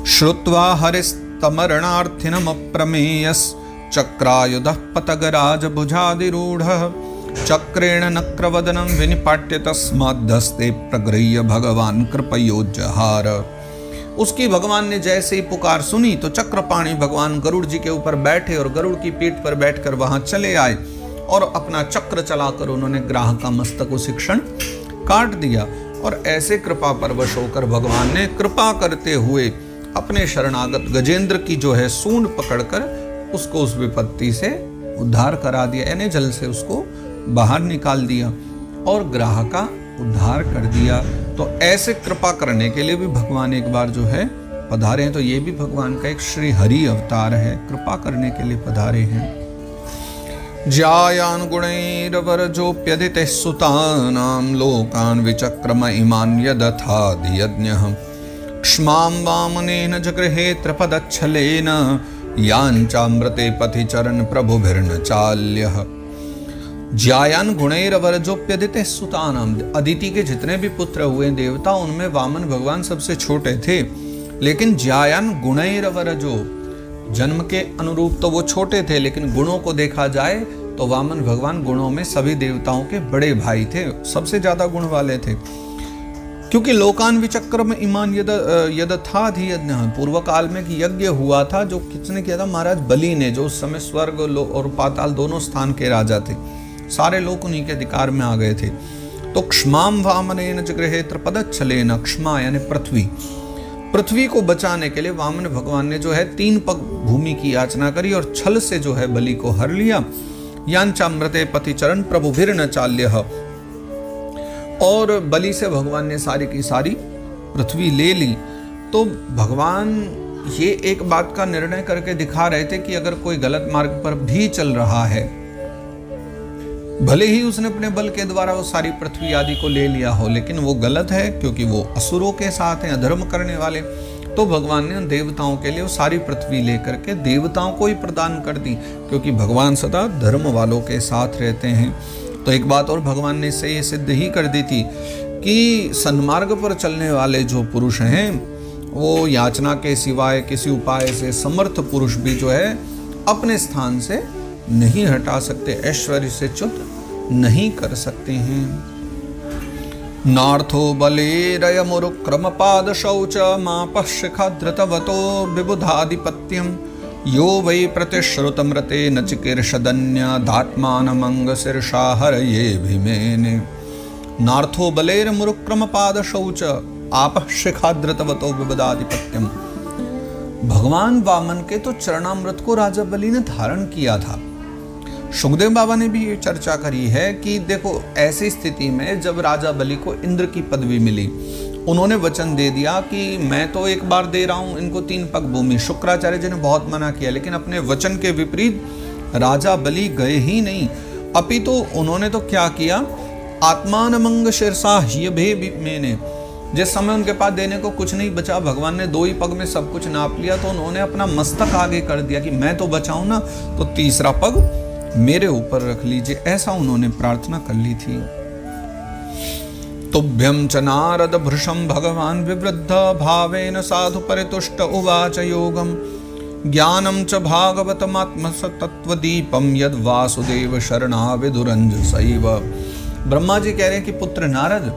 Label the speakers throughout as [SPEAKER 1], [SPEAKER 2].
[SPEAKER 1] श्रुत्वा हरिस्तमरणार्थिनमप्रमेयश्चक्रायुधः पतगराजभुजादिरूढः चक्रेण नक्रवदनं विनिपाट्य तस्माद्धस्ते प्रगृह्य भगवान कृपयोज्जहार। उसकी भगवान ने जैसे ही पुकार सुनी तो चक्रपाणी भगवान गरुड़ जी के ऊपर बैठे और गरुड़ की पीठ पर बैठकर वहां चले आए और अपना चक्र चलाकर उन्होंने ग्राह का मस्तक उसी क्षण काट दिया। और ऐसे कृपा परवश होकर भगवान ने कृपा करते हुए अपने शरणागत गजेंद्र की जो है सूंड पकड़कर उसको उस विपत्ति से उद्धार करा दिया, यानी जल से उसको बाहर निकाल दिया और ग्राह का उद्धार कर दिया। तो ऐसे कृपा करने के लिए भी भगवान एक बार जो है पधारे हैं। तो ये भी भगवान का एक श्री हरि अवतार है, कृपा करने के लिए पधारे हैं। ज्यायान गुणैरवरजोप्यदिते सुतानां लोकान् विचक्रम इमान् यदथाधियज्ञः क्ष्मां वामनेन जगृहे त्रिपदच्छलेन याञ्चामृते पथि चरण प्रभुभिर्न चाल्यः। ज्यायान गुणैरवरजोप्यदिते सुतानां, अदिति के जितने भी पुत्र हुए देवता उनमें वामन भगवान सबसे छोटे थे, लेकिन ज्यायान गुणैरवरजो, जन्म के अनुरूप तो वो छोटे थे, लेकिन गुणों को देखा जाए तो वामन भगवान गुणों में सभी देवताओं के बड़े भाई थे, सबसे ज्यादा गुण वाले थे। क्योंकि लोकान विचक्रम इमान यदथाधियज्ञ, पूर्व काल में यज्ञ हुआ था जो किसने किया था? महाराज बलि ने, जो उस समय स्वर्ग और पाताल दोनों स्थान के राजा थे, सारे लोग उन्हीं के अधिकार में आ गए थे। तो क्ष्माम वामनेन जगृहे त्रिपदच्छलेन, क्षमा यानी पृथ्वी को बचाने के लिए वामन भगवान ने जो है 3 पग भूमि की याचना करी और छल से जो है बलि को हर लिया। याञ्चामृते पथि चरण प्रभुभिर्न चाल्यः, और बलि से भगवान ने सारी की सारी पृथ्वी ले ली। तो भगवान ये एक बात का निर्णय करके दिखा रहे थे कि अगर कोई गलत मार्ग पर भी चल रहा है, भले ही उसने अपने बल के द्वारा वो सारी पृथ्वी आदि को ले लिया हो, लेकिन वो गलत है क्योंकि वो असुरों के साथ हैं, अधर्म करने वाले। तो भगवान ने देवताओं के लिए वो सारी पृथ्वी लेकर के देवताओं को ही प्रदान कर दी, क्योंकि भगवान सदा धर्म वालों के साथ रहते हैं। तो एक बात और भगवान ने इससे ये सिद्ध ही कर दी थी कि सन्मार्ग पर चलने वाले जो पुरुष हैं वो याचना के सिवाय किसी उपाय से समर्थ पुरुष भी जो है अपने स्थान से नहीं हटा सकते, ऐश्वर्य से च्युत नहीं कर सकते हैं। नार्थो बलेरय मुरुक्रम पाद शौच मापः शिखा धृतवतो विबुधाधिपत्यम यो वै प्रतिश्रुतमृते न चिकीर्षदन्यदात्मानमंग शीर्षा हरये भीमेने। नार्थो बलेर मुरुक्रम पाद शौच आपः शिखा धृतवतो विबुधाधिपत्यम। भगवान वामन के तो चरणामृत को राजा बलि ने धारण किया था। सुखदेव बाबा ने भी ये चर्चा करी है कि देखो, ऐसी स्थिति में जब राजा बलि को इंद्र की पदवी मिली, उन्होंने वचन दे दिया कि मैं तो एक बार दे रहा हूं इनको 3 पग भूमि। शुक्राचार्य जी ने बहुत मना किया, लेकिन अपने वचन के विपरीत राजा बलि गए ही नहीं, अपितु उन्होंने तो क्या किया? आत्मानमंग शीर्षा मैंने, जिस समय उनके पास देने को कुछ नहीं बचा, भगवान ने 2 ही पग में सब कुछ नाप लिया, तो उन्होंने अपना मस्तक आगे कर दिया कि मैं तो बचाऊं ना, तो 3रा पग मेरे ऊपर रख लीजिए, ऐसा उन्होंने प्रार्थना कर ली थी। तुभ्यं च नारद भृशं भगवान विवृद्ध भावेन साधु परितुष्ट उवाच योगम ज्ञानम च भागवतमात्मसतत्वदीपम यद वासुदेव शरणा विदुरंज सैव। ब्रह्मा जी कह रहे हैं कि पुत्र नारद,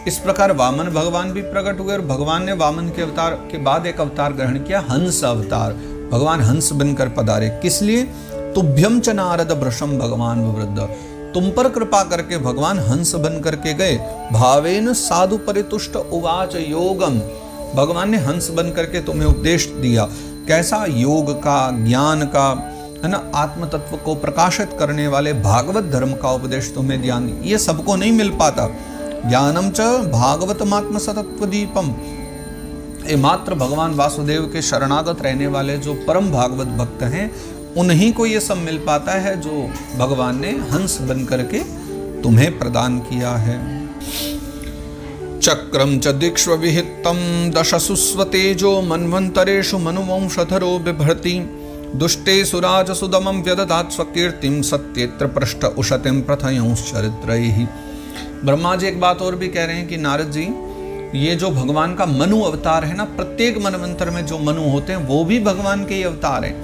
[SPEAKER 1] इस प्रकार वामन भगवान भी प्रकट हुए और भगवान ने वामन के अवतार के बाद एक अवतार ग्रहण किया, हंस अवतार। भगवान हंस बनकर पधारे, किस लिए? तुभ्यम च नारद भृशम भगवान विवृद्ध, तुम पर कृपा करके भगवान हंस बन करके गए। भावेन साधु परितुष्ट उवाच योगम, भगवान ने हंस बन करके तुम्हें उपदेश दिया। कैसा? योग का, ज्ञान का, है ना, आत्म तत्व को प्रकाशित करने वाले भागवत धर्म का उपदेश तुम्हें ध्यान। ये सबको नहीं मिल पाता। ज्ञानम च भागवतमात्म सतत्वदीपम, ये मात्र भगवान वासुदेव के शरणागत रहने वाले जो परम भागवत भक्त हैं, उन्हीं को ये सब मिल पाता है जो भगवान ने हंस बन करके तुम्हें प्रदान किया है। चक्रम च दीक्ष्व विहितम दशसु स्वतेजो मन्वन्तरेषु मनुवंशधरो बिभर्ति दुष्टेषु राजसुदमं व्यदधात् स्वकीर्तिं सत्येत्र पृष्ठ उशतिं प्रथयंश्चरित्रैः। ब्रह्मा जी एक बात और भी कह रहे हैं कि नारद जी, ये जो भगवान का मनु अवतार है ना, प्रत्येक मनवंतर में जो मनु होते हैं वो भी भगवान के ही अवतार हैं।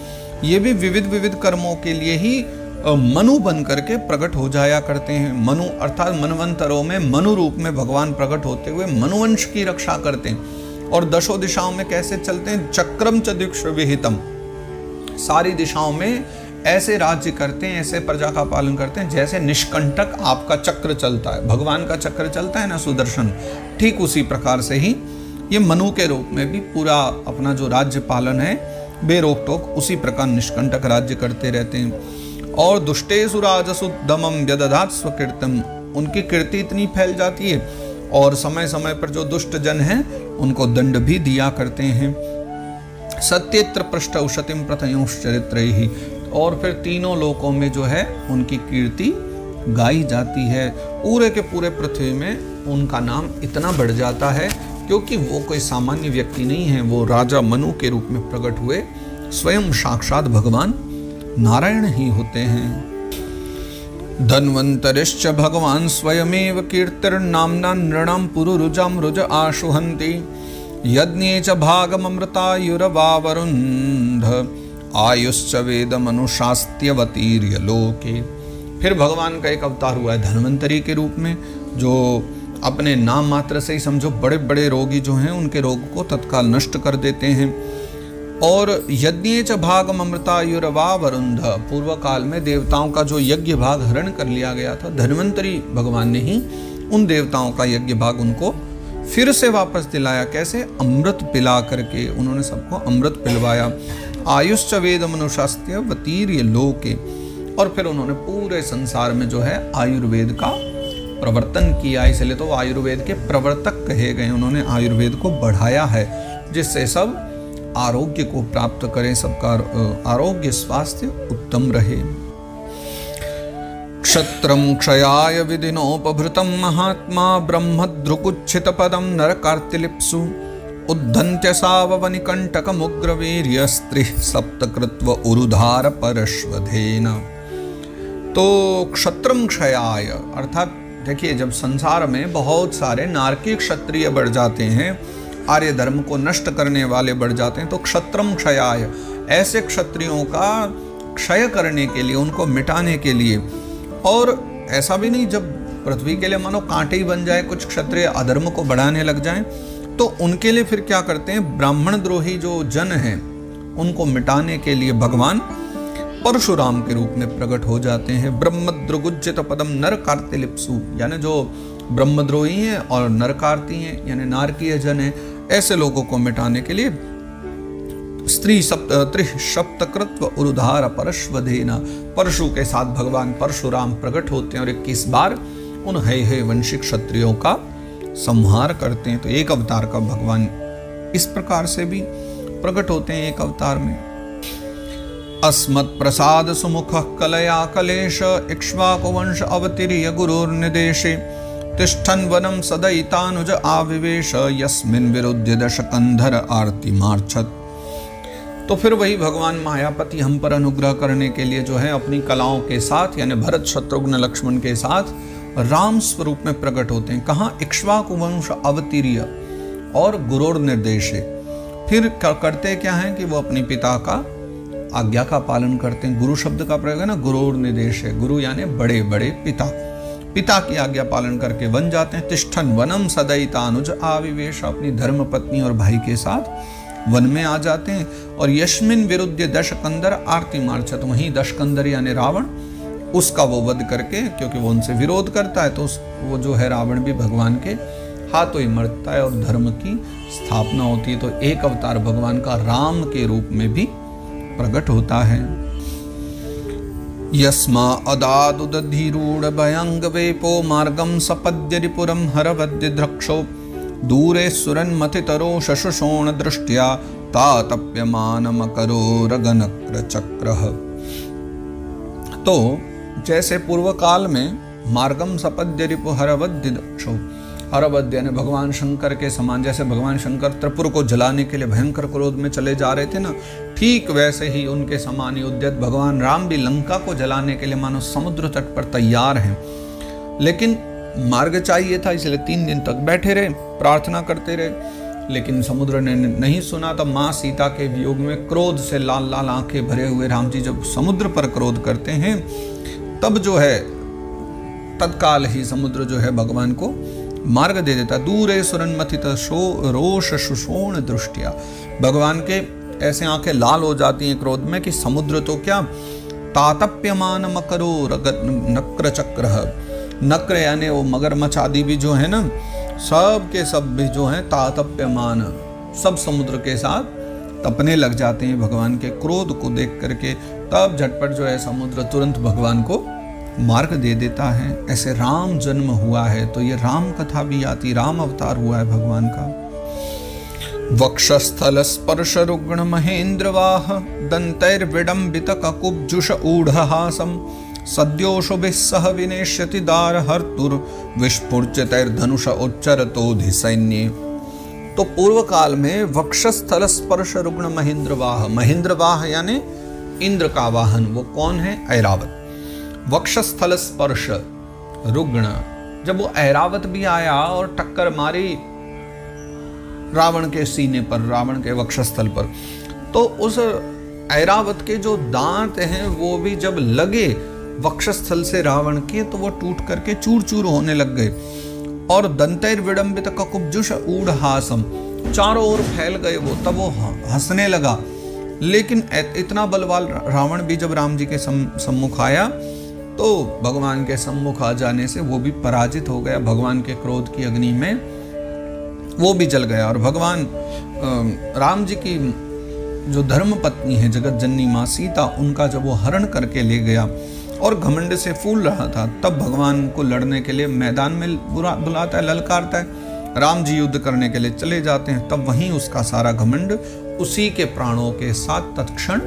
[SPEAKER 1] ये भी विविध विविध कर्मों के लिए ही मनु बन करके प्रकट हो जाया करते हैं। मनु अर्थात मनवंतरों में मनु रूप में भगवान प्रकट होते हुए मनुवंश की रक्षा करते हैं। और दशों दिशाओं में कैसे चलते हैं? चक्रम च दिक्ष विहितम, सारी दिशाओं में ऐसे राज्य करते हैं, ऐसे प्रजा का पालन करते हैं जैसे निष्कंटक आपका चक्र चलता है, भगवान का चक्र चलता है ना सुदर्शन, ठीक उसी प्रकार से ही ये मनु के रूप में भी पूरा अपना जो राज्य पालन है बेरोक टोक उसी प्रकार निष्कंटक राज्य करते रहते हैं। और दुष्टेषु राजसु दमम व्यदधात् स्वकीर्तिम, उनकी कीर्ति इतनी फैल जाती है और समय समय पर जो दुष्ट जन हैं उनको दंड भी दिया करते हैं। सत्यत्र पृष्ठ औषतिम प्रथयोंश चरित्र ही, और फिर तीनों लोकों में जो है उनकी कीर्ति गाई जाती है। पूरे के पूरे पृथ्वी में उनका नाम इतना बढ़ जाता है क्योंकि वो कोई सामान्य व्यक्ति नहीं है, वो राजा मनु के रूप में प्रकट हुए स्वयं साक्षात भगवान नारायण ही होते हैं। धन्वंतरिश्च भगवान स्वयमेव कीर्तिर्नाम्ना नृणां पुरुरुजां रुज आशुहन्ति यज्ञे च भागममृतायुरवावरुन्ध आयुश्च वेदमनुशास्त्यवतीर्य लोके। फिर भगवान का एक अवतार हुआ है धन्वंतरी के रूप में, जो अपने नाम मात्र से ही समझो बड़े बड़े रोगी जो हैं उनके रोग को तत्काल नष्ट कर देते हैं। और यज्ञे च भागममृतायुरवावरुन्ध, पूर्व काल में देवताओं का जो यज्ञ भाग हरण कर लिया गया था, धन्वंतरी भगवान ने ही उन देवताओं का यज्ञ भाग उनको फिर से वापस दिलाया। कैसे? अमृत पिला करके उन्होंने सबको अमृत पिलवाया। आयुश्च वेद मनुशास्त्य वतीर्य लोके, और फिर उन्होंने पूरे संसार में जो है आयुर्वेद का प्रवर्तन किया, इसलिए तो आयुर्वेद के प्रवर्तक कहे गए। उन्होंने आयुर्वेद को बढ़ाया है जिससे सब आरोग्य को प्राप्त करें, सबका आरोग्य स्वास्थ्य उत्तम रहे। क्षत्रम क्षयाय विदिनोपभृतं महात्मा ब्रह्मद्रुकुच्छित पदम नरकार्तिलिप्सु उद्धन्त्य साववनिकंटकमुग्रवीर्य स्त्रीः सप्तकृत्व उरुधार परश्वधेन। तो क्षत्रम क्षयाय अर्थात देखिए, जब संसार में बहुत सारे नारकी क्षत्रिय बढ़ जाते हैं, आर्य धर्म को नष्ट करने वाले बढ़ जाते हैं, तो क्षत्रम क्षयाय, ऐसे क्षत्रियों का क्षय करने के लिए, उनको मिटाने के लिए। और ऐसा भी नहीं जब पृथ्वी के लिए मानो कांटे ही बन जाए, कुछ क्षत्रिय अधर्म को बढ़ाने लग जाएं, तो उनके लिए फिर क्या करते हैं? ब्राह्मण द्रोही जो जन हैं उनको मिटाने के लिए भगवान परशुराम के रूप में प्रकट हो जाते हैं। ब्रह्मद्रुगुज्जित पदम नरकार्तिलिप्सु, यानी जो ब्रह्मद्रोही हैं और नरकार्ती हैं यानी नारकीय जन हैं, ऐसे लोगों को मिटाने के लिए स्त्री सप्तकृत्व उरुधार परश्वधेन, परशु के साथ भगवान परशुराम प्रकट होते हैं और 21 बार उन हे वंशी क्षत्रियों का संहार करते हैं। तो एक अवतार का भगवान इस प्रकार से भी प्रकट होते हैं एक अवतार में। अस्मत् प्रसाद सुमुख कलया कलेश इक्ष्वाकु वंश अवतीर्य गुरुर्निदेशे तिष्ठन् वनं सदयितानुज आविवेश यस्मिन् विरुद्ध दशकंधर आरती मार्छत। तो फिर वही भगवान मायापति हम पर अनुग्रह करने के लिए जो है अपनी कलाओं के साथ यानी भरत शत्रुघ्न लक्ष्मण के साथ राम स्वरूप में प्रकट होते हैं। कहाँ? इक्ष्वाकु वंश अवतीर्य और गुरुर निर्देशे। फिर करते क्या है कि वो अपने पिता का आज्ञा का पालन करते हैं। गुरु शब्द का प्रयोग है ना, गुरुर निर्देश है, गुरु यानी बड़े बड़े पिता, पिता की आज्ञा पालन करके वन जाते हैं। तिष्ठन वनम सदयितानुज आविवेश, अपनी धर्म पत्नी और भाई के साथ वन में आ जाते हैं। और यस्मिन विरुद्ध दशकंदर आरती मार्चत, वहीं दशकंदर यानी रावण, उसका वो वध करके, क्योंकि वो उनसे विरोध करता है, तो वो जो है रावण भी भगवान के हाथों ही मरता है और धर्म की स्थापना होती है। तो एक अवतार भगवान का राम के रूप में भी प्रकट होता है। यस्मा अदादुदधीरूढ़ भयंग वेपो मार्गम सपद्य रिपुरम हरवद्य द्रक्षो दूरे सुरन्मथितरो शशुषोण दृष्ट्या तातप्यमानमकरो रगनक्र चक्रः। तो जैसे पूर्व काल में मार्गम सपद्य रिपु हरवद्य द्रक्षो, हरवद्य यानी भगवान शंकर के समान, जैसे भगवान शंकर त्रिपुर को जलाने के लिए भयंकर क्रोध में चले जा रहे थे ना, ठीक वैसे ही उनके समान युद्ध भगवान राम भी लंका को जलाने के लिए मानो समुद्र तट पर तैयार हैं। लेकिन मार्ग चाहिए था, इसलिए 3 दिन तक बैठे रहे, प्रार्थना करते रहे। लेकिन समुद्र ने नहीं सुना। तब माँ सीता के वियोग में क्रोध से लाल लाल आंखें भरे हुए राम जी जब समुद्र पर क्रोध करते हैं, तब जो है तत्काल ही समुद्र जो है भगवान को मार्ग दे देता। दूरे सुरन्मथित रोष शुशोण दृष्टिया, भगवान के ऐसे आंखें लाल हो जाती हैं क्रोध में कि समुद्र तो क्या, तातप्यमान मकरो नक्र चक्र, नक्र यानी वो मगरमच्छ आदि भी जो है ना, सब के सब भी जो है तातप्यमान, सब समुद्र के साथ तपने लग जाते हैं भगवान के क्रोध को देख करके। तब झटपट जो है समुद्र तुरंत भगवान को मार्ग दे देता है। ऐसे राम जन्म हुआ है, तो ये राम कथा भी आती, राम अवतार हुआ है भगवान का। वक्षस्थल स्पर्श रुग्ण महेंद्रवाह दंतैर्विडंबित ककुब्जुष ऊढ़हासम सद्योषुभिः सह विनेष्यति दार हर्तुर विस्फुर्चितैर्धनुष उच्चरतोधि सैन्ये। तो पूर्व काल में वक्षस्थल स्पर्श रुग्ण महेंद्रवाह, महेंद्रवाह यानी इंद्र का वाहन, वो कौन है, ऐरावत। वक्षस्थल स्पर्श रुग्ण, जब वो ऐरावत भी आया और टक्कर मारी रावण के सीने पर, रावण के वक्षस्थल पर, तो उस ऐरावत के जो दांत हैं वो भी जब लगे वक्षस्थल से रावण के, तो वो टूट करके चूर चूर होने लग गए। और दंतैर विडंबित ककुब्जुष ऊढ़हासम, चारों ओर फैल गए वो, तब वो हंसने लगा। लेकिन इतना बलवान रावण भी जब राम जी के सम्मुख आया, तो भगवान के सम्मुख आ जाने से वो भी पराजित हो गया। भगवान के क्रोध की अग्नि में वो भी जल गया। और भगवान राम जी की जो धर्म पत्नी है जगत जननी माँ सीता, उनका जब वो हरण करके ले गया और घमंड से फूल रहा था, तब भगवान को लड़ने के लिए मैदान में बुलाता है, ललकारता है। राम जी युद्ध करने के लिए चले जाते हैं, तब वहीं उसका सारा घमंड उसी के प्राणों के साथ तत्क्षण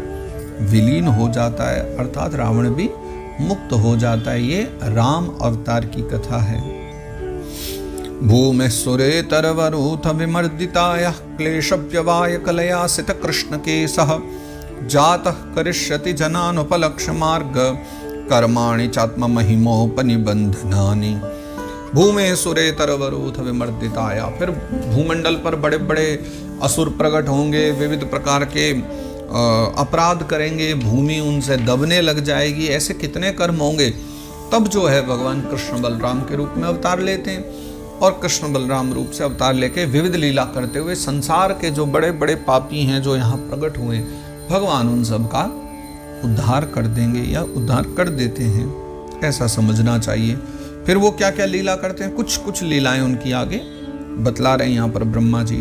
[SPEAKER 1] विलीन हो जाता है, अर्थात रावण भी मुक्त हो जाता है। ये राम अवतार की कथा है। भूमि सुरे तरवरूथ विमर्दिताय क्लेशव्यवाय कलया सित कृष्ण केसः जातः करिष्यति जनानुपलक्ष्य मार्ग कर्माणि चात्म महिमोपनिबंधनानि। भूमे सुरे तरवरूथ विमर्दिताया, फिर भूमंडल पर बड़े बड़े असुर प्रकट होंगे, विविध प्रकार के अपराध करेंगे, भूमि उनसे दबने लग जाएगी, ऐसे कितने कर्म होंगे। तब जो है भगवान कृष्ण बलराम के रूप में अवतार लेते हैं, और कृष्ण बलराम रूप से अवतार लेके विविध लीला करते हुए संसार के जो बड़े बड़े पापी हैं जो यहाँ प्रकट हुए, भगवान उन सब का उद्धार कर देंगे या उद्धार कर देते हैं, ऐसा समझना चाहिए। फिर वो क्या क्या लीला करते हैं, कुछ कुछ लीलाएं उनकी आगे बतला रहे हैं यहाँ पर ब्रह्मा जी।